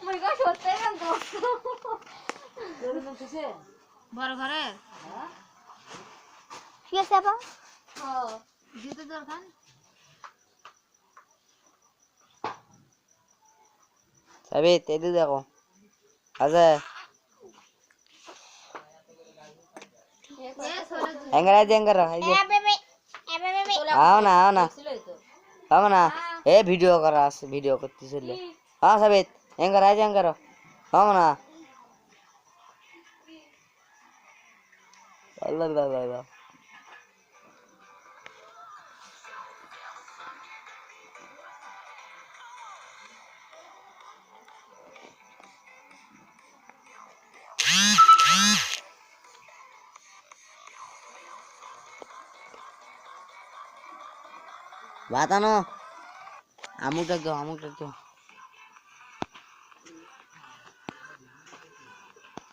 মই গো সত্যি না তো জরুরি নতেছে বড় ঘরে হ্যাঁ কি আছে আপা হ্যাঁ দিতে দরকার সাবিত এদিকে দেখো আছে এঙ্গরা এঙ্গরা এই যে আও না ছিলই তো আও না এ ভিডিও করা আছে ভিডিও করতেছিল হ্যাঁ সাবিত এঙ্গরা এঙ্গরা আও না আল্লাহ আল্লাহ আল্লাহ বাতানো আমুক ডাক দাও